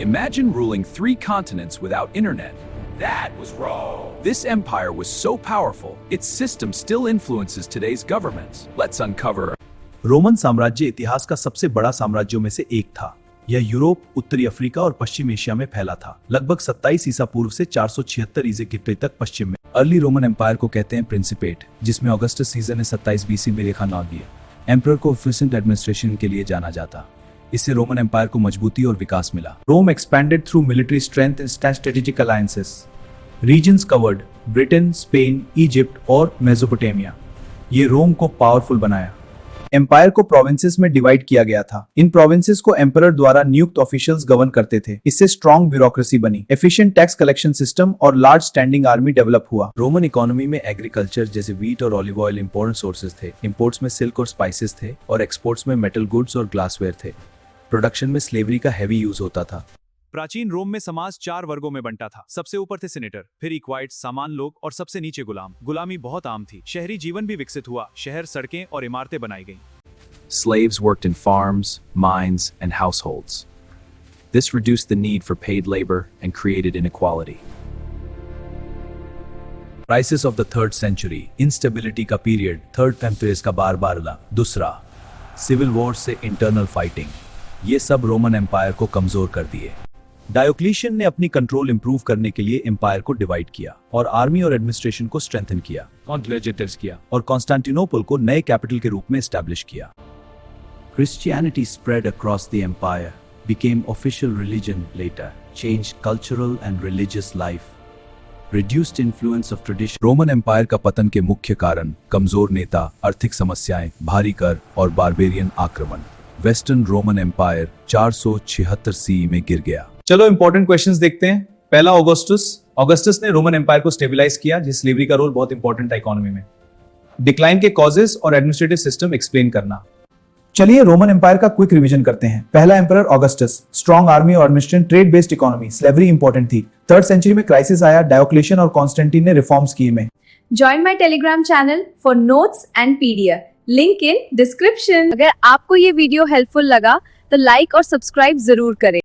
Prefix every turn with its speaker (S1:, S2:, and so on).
S1: Imagine ruling 3 continents without internet. That was Rome. This empire was so powerful, its system still influences today's governments. Let's uncover.
S2: Roman साम्राज्य इतिहास का सबसे बड़ा साम्राज्यों में से एक था। यह यूरोप, उत्तरी अफ्रीका और पश्चिम एशिया में फैला था। लगभग 27 ईसा पूर्व से 476 ईसा की तक पश्चिम में। अर्ली रोमन एम्पायर को कहते हैं प्रिंसिपेट, जिसमें ऑगस्टस सीजर ने 27 बीसी में रेखा नाम दिया। एम्परर को एफिशिएंट एडमिनिस्ट्रेशन के लिए जाना जाता। इससे रोमन एम्पायर को मजबूती और विकास मिला। Rome expanded through military strength and strategic alliances. Reasons covered Britain, Spain, Egypt और मेसोपोटामिया। ये रोम को पावरफुल बनाया। एम्पायर को प्रोविंसेस में डिवाइड किया गया था। इन प्रोविंसेस को एम्परर द्वारा नियुक्त ऑफिशियल्स गवर्न करते थे। इससे स्ट्रॉन्ग ब्यूरोक्रेसी बनी, एफिशिएंट टैक्स कलेक्शन सिस्टम और लार्ज स्टैंडिंग आर्मी डेवलप हुआ। रोमन इकोनॉमी में एग्रीकल्चर जैसे व्हीट और ऑलिव ऑयल इंपॉर्टेंट सोर्सेज थे। इंपोर्ट्स में सिल्क और स्पाइसेस थे और एक्सपोर्ट्स में मेटल गुड्स और ग्लासवेयर थे। प्रोडक्शन में स्लेवरी का हैवी यूज होता था।
S3: प्राचीन रोम में समाज 4 वर्गों में बंटा था। सबसे ऊपर थे सीनेटर, फिर इक्वाइट्स, सामान लोग और सबसे नीचे गुलाम। गुलामी बहुत आम थी। शहरी जीवन भी विकसित हुआ। शहर, सड़कें और इमारतें बनाई गईं।
S1: Slaves worked in farms, mines, and households. This reduced the need for paid labor and created inequality.
S2: Crisis of the 3rd century, instability का पीरियड, थर्ड एम्पायर का बार ला। दूसरा, सिविल वॉर से इंटरनल फाइटिंग, ये सब रोमन एम्पायर को कमजोर कर दिए। डायोक्लिशियन ने अपनी कंट्रोल इंप्रूव करने के लिए एम्पायर को डिवाइड किया और आर्मी और एडमिनिस्ट्रेशन को स्ट्रेंथन किया और कॉन्स्टेंटिनोपल को नए कैपिटल के रूप में एस्टैब्लिश किया। Christianity spread across the empire, became official religion later, changed cultural and religious life, reduced influence of tradition.
S1: Roman empire का पतन के मुख्य कारण कमजोर नेता, आर्थिक समस्याएं, भारी कर और बारबेरियन आक्रमण। वेस्टर्न रोमन एम्पायर 476 सी में गिर गया।
S2: चलो इंपॉर्टेंट क्वेश्चंस देखते हैं। पहला, ऑगस्टस ने रोमन एम्पायर को स्टेबलाइज किया, जिस स्लेवरी का रोल बहुत इंपॉर्टेंट था इकोनॉमी में। डिक्लाइन के कॉजेस और एडमिनिस्ट्रेटिव सिस्टम एक्सप्लेन करना। चलिए रोमन एम्पायर का क्विक रिवीजन करते हैं। पहला एम्परर ऑगस्टस, स्ट्रॉन्ग आर्मी और administration, trade based economy, slavery important थी। 3rd सेंचुरी में क्राइसिस आया, डायोक्लिशियन और कॉन्स्टेंटिन ने रिफॉर्म्स किए में।
S4: Join my Telegram channel for notes and PDF. Link in description. अगर आपको ये वीडियो हेल्पफुल लगा तो लाइक और सब्सक्राइब जरूर करें।